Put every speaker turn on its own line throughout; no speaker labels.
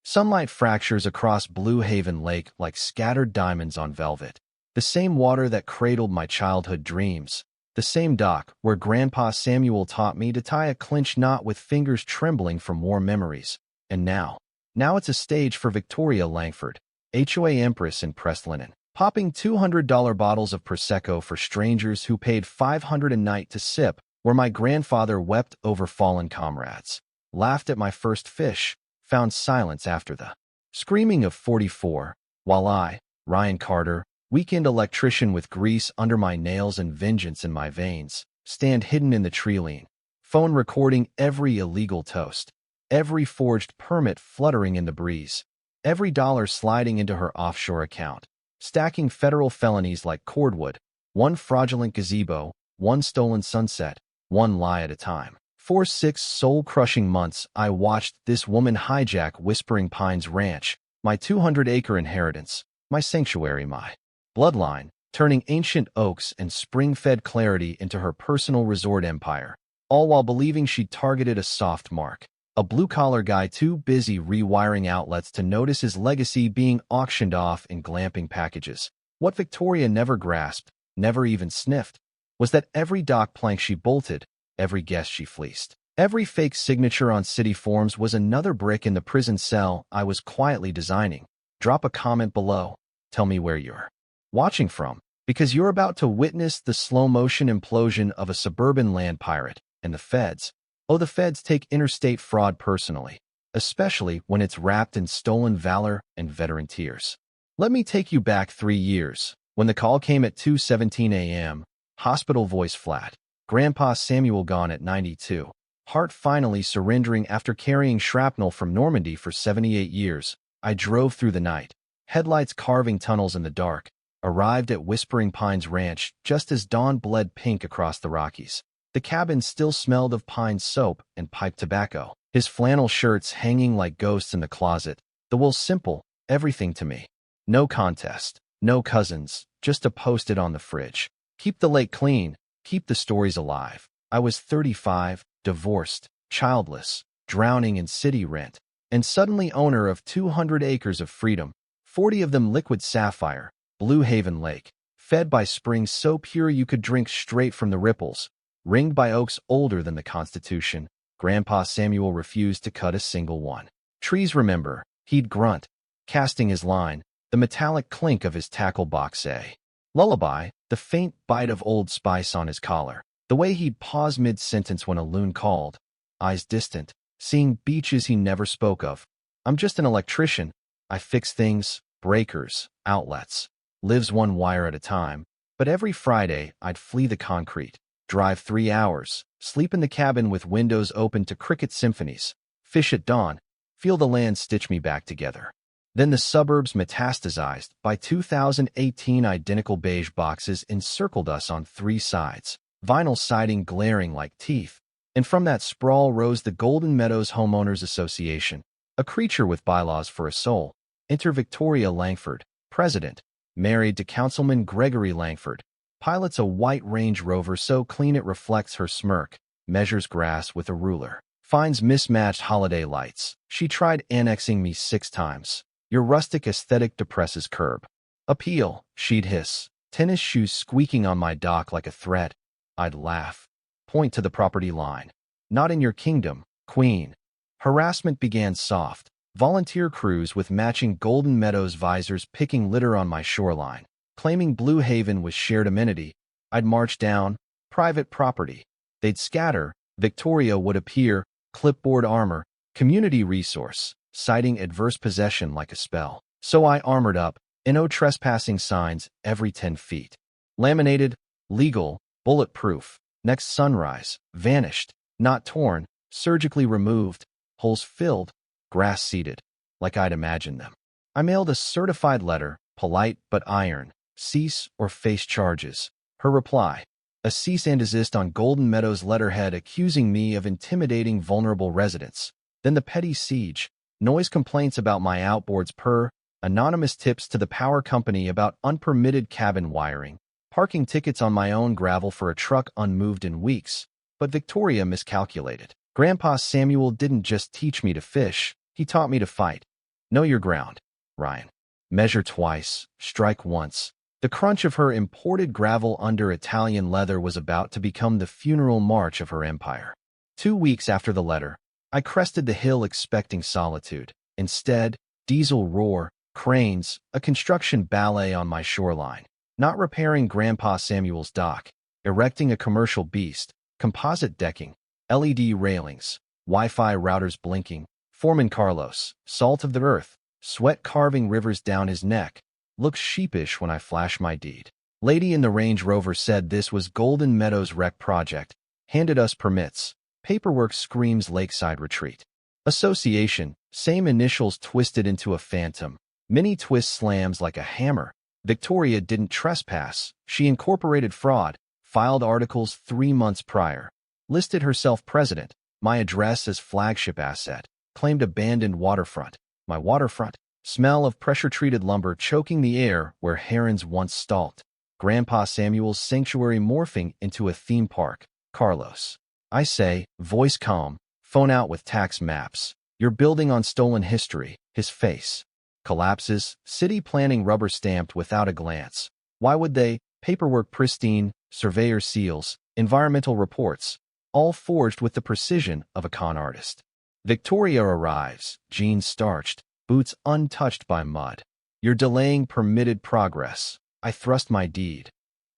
Sunlight fractures across Blue Haven Lake like scattered diamonds on velvet. The same water that cradled my childhood dreams. The same dock where Grandpa Samuel taught me to tie a clinch knot with fingers trembling from warm memories. And now it's a stage for Victoria Langford, HOA Empress in pressed linen, popping $200 bottles of Prosecco for strangers who paid $500 a night to sip, where my grandfather wept over fallen comrades, laughed at my first fish, found silence after the screaming of 44, while I, Ryan Carter, weekend electrician with grease under my nails and vengeance in my veins, stand hidden in the tree-line, phone recording every illegal toast, every forged permit fluttering in the breeze, every dollar sliding into her offshore account, stacking federal felonies like cordwood, one fraudulent gazebo, one stolen sunset, one lie at a time. For 6 soul-crushing months, I watched this woman hijack Whispering Pines Ranch, my 200-acre inheritance, my sanctuary, my bloodline, turning ancient oaks and spring-fed clarity into her personal resort empire, all while believing she'd targeted a soft mark, a blue-collar guy too busy rewiring outlets to notice his legacy being auctioned off in glamping packages. What Victoria never grasped, never even sniffed, was that every dock plank she bolted, every guest she fleeced, every fake signature on city forms was another brick in the prison cell I was quietly designing. Drop a comment below. Tell me where you're watching from, because you're about to witness the slow-motion implosion of a suburban land pirate. And the feds, oh, the feds take interstate fraud personally, especially when it's wrapped in stolen valor and veteran tears. Let me take you back 3 years, when the call came at 2:17 a.m., hospital voice flat, Grandpa Samuel gone at 92, heart finally surrendering after carrying shrapnel from Normandy for 78 years. I drove through the night, headlights carving tunnels in the dark, arrived at Whispering Pines Ranch just as dawn bled pink across the Rockies. The cabin still smelled of pine soap and pipe tobacco, his flannel shirts hanging like ghosts in the closet. The will simple, everything to me. No contest, no cousins, just a post-it on the fridge. Keep the lake clean, keep the stories alive. I was 35, divorced, childless, drowning in city rent, and suddenly owner of 200 acres of freedom, 40 of them liquid sapphire, Blue Haven Lake, fed by springs so pure you could drink straight from the ripples, ringed by oaks older than the Constitution. Grandpa Samuel refused to cut a single one. Trees remember, he'd grunt, casting his line, the metallic clink of his tackle box a lullaby, the faint bite of Old Spice on his collar, the way he'd pause mid-sentence when a loon called, eyes distant, seeing beaches he never spoke of. I'm just an electrician. I fix things, breakers, outlets, lives one wire at a time. But every Friday, I'd flee the concrete, drive 3 hours, sleep in the cabin with windows open to cricket symphonies, fish at dawn, feel the land stitch me back together. Then the suburbs metastasized. By 2018, identical beige boxes encircled us on 3 sides, vinyl siding glaring like teeth. And from that sprawl rose the Golden Meadows Homeowners Association, a creature with bylaws for a soul. Enter Victoria Langford, president, married to Councilman Gregory Langford, pilots a white Range Rover so clean it reflects her smirk, measures grass with a ruler, finds mismatched holiday lights. She tried annexing me 6 times. Your rustic aesthetic depresses curb. Appeal, she'd hiss, tennis shoes squeaking on my dock like a threat. I'd laugh. Point to the property line. Not in your kingdom, queen. Harassment began soft. Volunteer crews with matching Golden Meadows visors picking litter on my shoreline, claiming Blue Haven was shared amenity. I'd march down, private property. They'd scatter. Victoria would appear, clipboard armor, community resource, citing adverse possession like a spell. So I armored up, no trespassing signs every 10 feet. Laminated, legal, bulletproof. Next sunrise, vanished, not torn, surgically removed, holes filled, grass seeded, like I'd imagined them. I mailed a certified letter, polite but iron, cease or face charges. Her reply, a cease and desist on Golden Meadows letterhead accusing me of intimidating vulnerable residents. Then the petty siege, noise complaints about my outboards per, anonymous tips to the power company about unpermitted cabin wiring, parking tickets on my own gravel for a truck unmoved in weeks. But Victoria miscalculated. Grandpa Samuel didn't just teach me to fish, he taught me to fight. Know your ground, Ryan. Measure twice, strike once. The crunch of her imported gravel under Italian leather was about to become the funeral march of her empire. 2 weeks after the letter, I crested the hill expecting solitude. Instead, diesel roar, cranes, a construction ballet on my shoreline. Not repairing Grandpa Samuel's dock, erecting a commercial beast, composite decking, LED railings, Wi-Fi routers blinking, Foreman Carlos, salt of the earth, sweat carving rivers down his neck, looks sheepish when I flash my deed. Lady in the Range Rover said this was Golden Meadows Rec Project, handed us permits. Paperwork screams Lakeside Retreat. Association, same initials twisted into a phantom. Mini twist slams like a hammer. Victoria didn't trespass. She incorporated fraud, filed articles 3 months prior, listed herself president, my address as flagship asset, claimed abandoned waterfront. My waterfront, smell of pressure-treated lumber choking the air where herons once stalked. Grandpa Samuel's sanctuary morphing into a theme park. Carlos. I say, voice calm, phone out with tax maps. You're building on stolen history. His face collapses, city planning rubber stamped without a glance. Why would they? Paperwork pristine, surveyor seals, environmental reports, all forged with the precision of a con artist. Victoria arrives, jeans starched, boots untouched by mud. You're delaying permitted progress. I thrust my deed.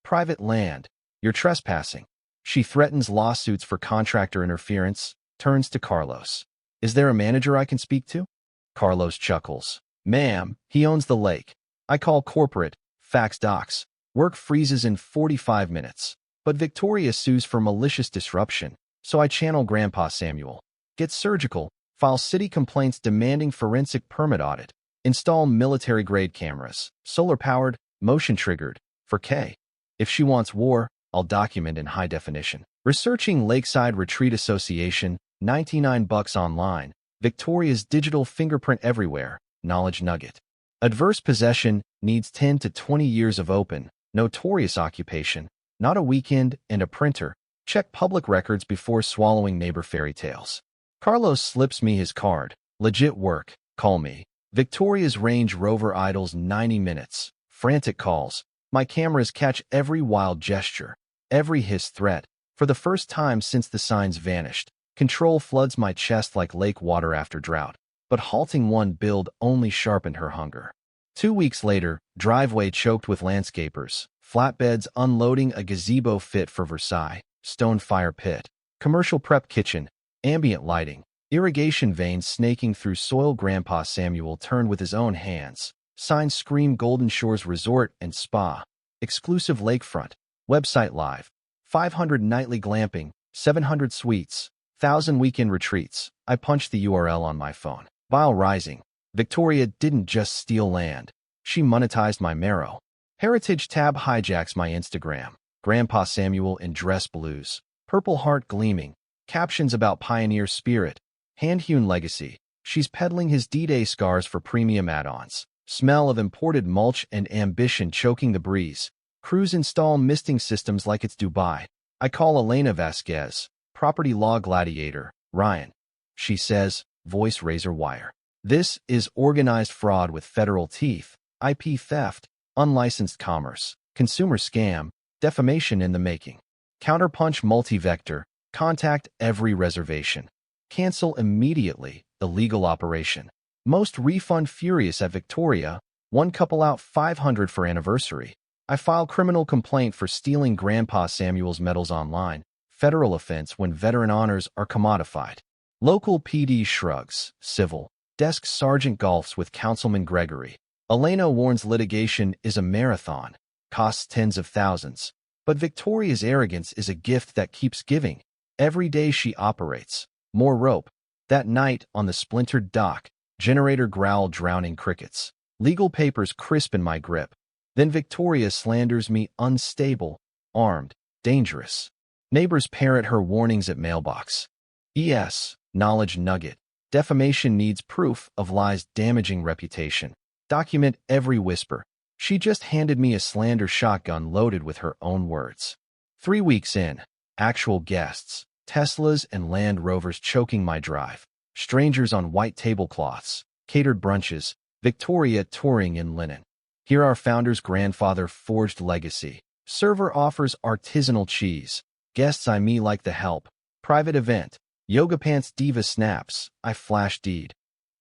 Private land. You're trespassing. She threatens lawsuits for contractor interference, turns to Carlos. Is there a manager I can speak to? Carlos chuckles. Ma'am, he owns the lake. I call corporate, fax docs. Work freezes in 45 minutes. But Victoria sues for malicious disruption, so I channel Grandpa Samuel. Get surgical, file city complaints demanding forensic permit audit, install military-grade cameras, solar-powered, motion-triggered, for K. If she wants war, I'll document in high definition. Researching Lakeside Retreat Association, $99 online, Victoria's digital fingerprint everywhere, knowledge nugget. Adverse possession needs 10 to 20 years of open, notorious occupation, not a weekend and a printer. Check public records before swallowing neighbor fairy tales. Carlos slips me his card. Legit work. Call me. Victoria's Range Rover idles 90 minutes. Frantic calls. My cameras catch every wild gesture, every hiss threat. For the first time since the signs vanished, control floods my chest like lake water after drought. But halting one build only sharpened her hunger. 2 weeks later, driveway choked with landscapers, flatbeds unloading a gazebo fit for Versailles, stone fire pit, commercial prep kitchen, ambient lighting, irrigation veins snaking through soil. Grandpa Samuel turned with his own hands. Signs scream Golden Shores Resort and Spa, exclusive lakefront, website live, 500 nightly glamping, 700 suites, 1,000 weekend retreats. I punched the URL on my phone. Bile rising. Victoria didn't just steal land. She monetized my marrow. Heritage tab hijacks my Instagram. Grandpa Samuel in dress blues. Purple heart gleaming. Captions about pioneer spirit. Hand-hewn legacy. She's peddling his D-Day scars for premium add-ons. Smell of imported mulch and ambition choking the breeze. Crews install misting systems like it's Dubai. I call Elena Vasquez, property law gladiator. Ryan. She says, voice razor wire. This is organized fraud with federal teeth, IP theft, unlicensed commerce, consumer scam, defamation in the making. Counterpunch multi-vector, contact every reservation. Cancel immediately, illegal operation. Most refund furious at Victoria, one couple out 500 for anniversary. I file criminal complaint for stealing Grandpa Samuel's medals online. Federal offense when veteran honors are commodified. Local PD shrugs, civil. Desk Sergeant golfs with Councilman Gregory. Elena warns litigation is a marathon, costs tens of thousands. But Victoria's arrogance is a gift that keeps giving. Every day she operates. More rope. That night, on the splintered dock, generator growl drowning crickets. Legal papers crisp in my grip. Then Victoria slanders me unstable, armed, dangerous. Neighbors parrot her warnings at mailbox. ES, knowledge nugget. Defamation needs proof of lies damaging reputation. Document every whisper. She just handed me a slander shotgun loaded with her own words. 3 weeks in, actual guests, Teslas and Land Rovers choking my drive. Strangers on white tablecloths. catered brunches, Victoria touring in linen. Here our founder's grandfather forged legacy. Server offers artisanal cheese. Guests eye me like the help. Private event. Yoga pants diva snaps. I flash deed.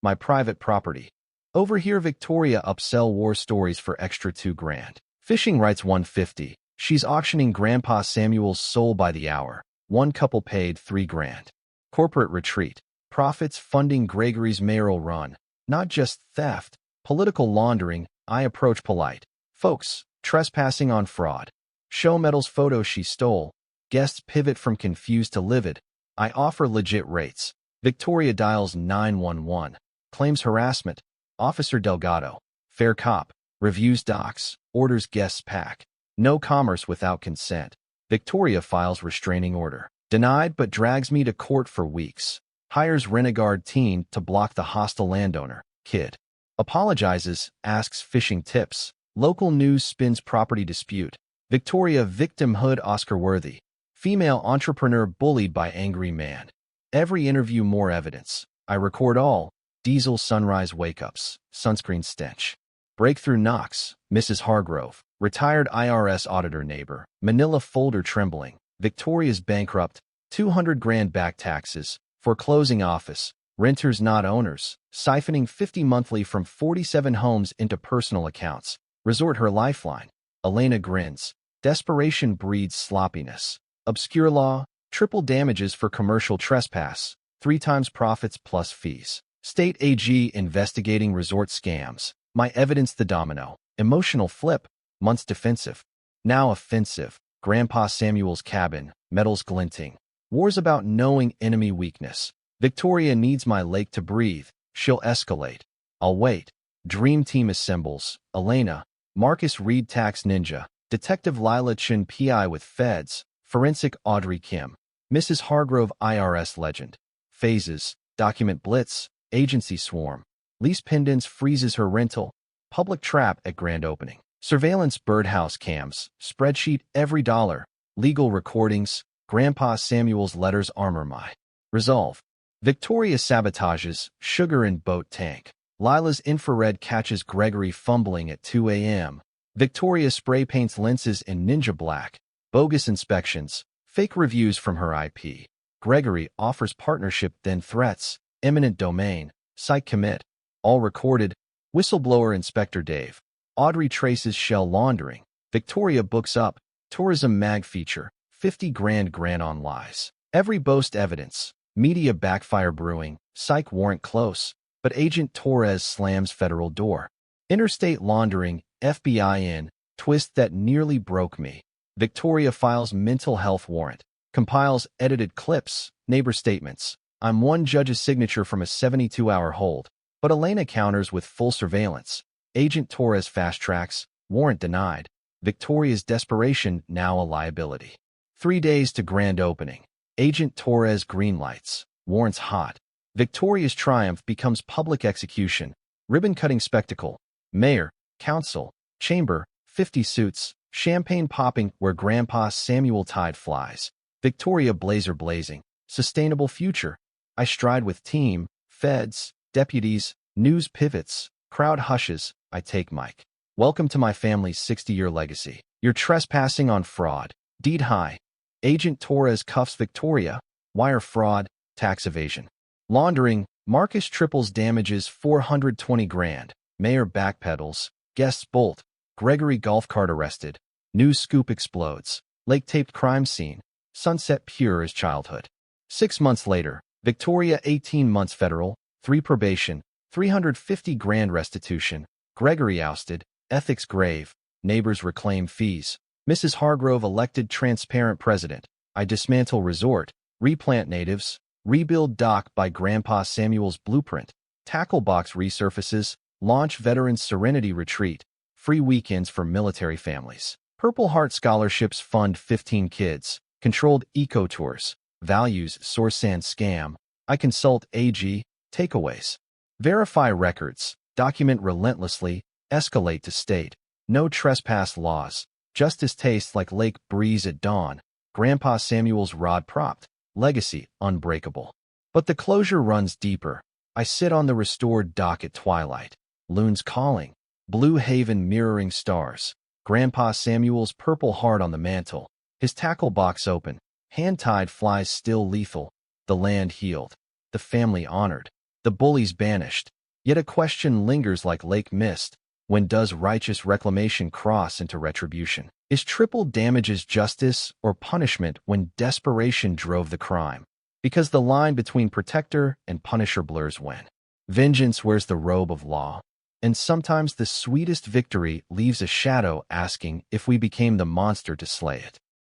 My private property. Over here Victoria upsell war stories for extra $2,000. Fishing rights $150. She's auctioning Grandpa Samuel's soul by the hour. One couple paid $3,000. Corporate retreat. Profits funding Gregory's mayoral run. Not just theft. Political laundering. I approach polite. Folks, trespassing on fraud. Show medals photos she stole. Guests pivot from confused to livid. I offer legit rates. Victoria dials 911. Claims harassment. Officer Delgado. Fair cop. Reviews docs. Orders guests pack. No commerce without consent. Victoria files restraining order. Denied but drags me to court for weeks. Hires renegade teen to block the hostile landowner. Kid. Apologizes, asks fishing tips. Local news spins property dispute. Victoria victimhood Oscar-worthy. Female entrepreneur bullied by angry man. Every interview more evidence. I record all. Diesel sunrise wake-ups. Sunscreen stench. Breakthrough knocks. Mrs. Hargrove. Retired IRS auditor neighbor. Manila folder trembling. Victoria's bankrupt. $200,000 back taxes. Foreclosing office. Renters not owners. Siphoning $50 monthly from 47 homes into personal accounts. Resort her lifeline. Elena grins. Desperation breeds sloppiness. Obscure law. Triple damages for commercial trespass. 3 times profits plus fees. State AG investigating resort scams. My evidence the domino. Emotional flip. Months defensive. Now offensive. Grandpa Samuel's cabin. Metals glinting. Wars about knowing enemy weakness. Victoria needs my lake to breathe. She'll escalate. I'll wait. Dream team assembles. Elena. Marcus Reed tax ninja. Detective Lila Chin PI with feds. Forensic Audrey Kim. Mrs. Hargrove IRS legend. Phases. Document blitz. Agency swarm. Lease pendants freezes her rental. Public trap at grand opening. Surveillance birdhouse cams. Spreadsheet every dollar. Legal recordings. Grandpa Samuel's letters armor my resolve. Victoria sabotages. Sugar in boat tank. Lila's infrared catches Gregory fumbling at 2 a.m. Victoria spray paints lenses in ninja black. Bogus inspections. Fake reviews from her IP. Gregory offers partnership then threats. Eminent domain. Site commit. All recorded. Whistleblower Inspector Dave. Audrey traces shell laundering. Victoria books up. Tourism mag feature. $50,000 grant on lies. Every boast evidence. Media backfire brewing. Psych warrant close. But Agent Torres slams federal door. Interstate laundering. FBI in. Twist that nearly broke me. Victoria files mental health warrant. Compiles edited clips. Neighbor statements. I'm one judge's signature from a 72-hour hold. But Elena counters with full surveillance. Agent Torres fast-tracks. Warrant denied. Victoria's desperation now a liability. 3 days to grand opening. Agent Torres greenlights. Warrants hot. Victoria's triumph becomes public execution. Ribbon-cutting spectacle. Mayor, council, chamber, 50 suits. Champagne popping where Grandpa Samuel tide flies. Victoria blazer blazing. Sustainable future. I stride with team, feds, deputies, news pivots, crowd hushes. I take mic. Welcome to my family's 60-year legacy. You're trespassing on fraud. Deed high. Agent Torres cuffs Victoria. Wire fraud, tax evasion. Laundering. Marcus triples damages $420,000. Mayor backpedals. Guests bolt. Gregory golf cart arrested. News scoop explodes. Lake taped crime scene. Sunset pure as childhood. 6 months later. Victoria 18 months federal. 3 probation. $350,000 restitution. Gregory ousted. Ethics grave. Neighbors reclaim fees. Mrs. Hargrove elected transparent president. I dismantle resort. Replant natives. Rebuild dock by Grandpa Samuel's blueprint. Tackle box resurfaces. Launch Veterans Serenity Retreat. Free weekends for military families. Purple Heart scholarships fund 15 kids. Controlled eco tours. Values source sand scam. I consult AG. Takeaways. Verify records. Document relentlessly. Escalate to state. No trespass laws. Justice tastes like lake breeze at dawn. Grandpa Samuel's rod propped. Legacy unbreakable. But the closure runs deeper. I sit on the restored dock at twilight. Loons calling. Blue Haven mirroring stars. Grandpa Samuel's purple heart on the mantle. His tackle box open. Hand-tied flies still lethal. The land healed. The family honored. The bullies banished. Yet a question lingers like lake mist. When does righteous reclamation cross into retribution? Is triple damages justice or punishment when desperation drove the crime? Because the line between protector and punisher blurs when vengeance wears the robe of law. And sometimes the sweetest victory leaves a shadow asking if we became the monster to slay it.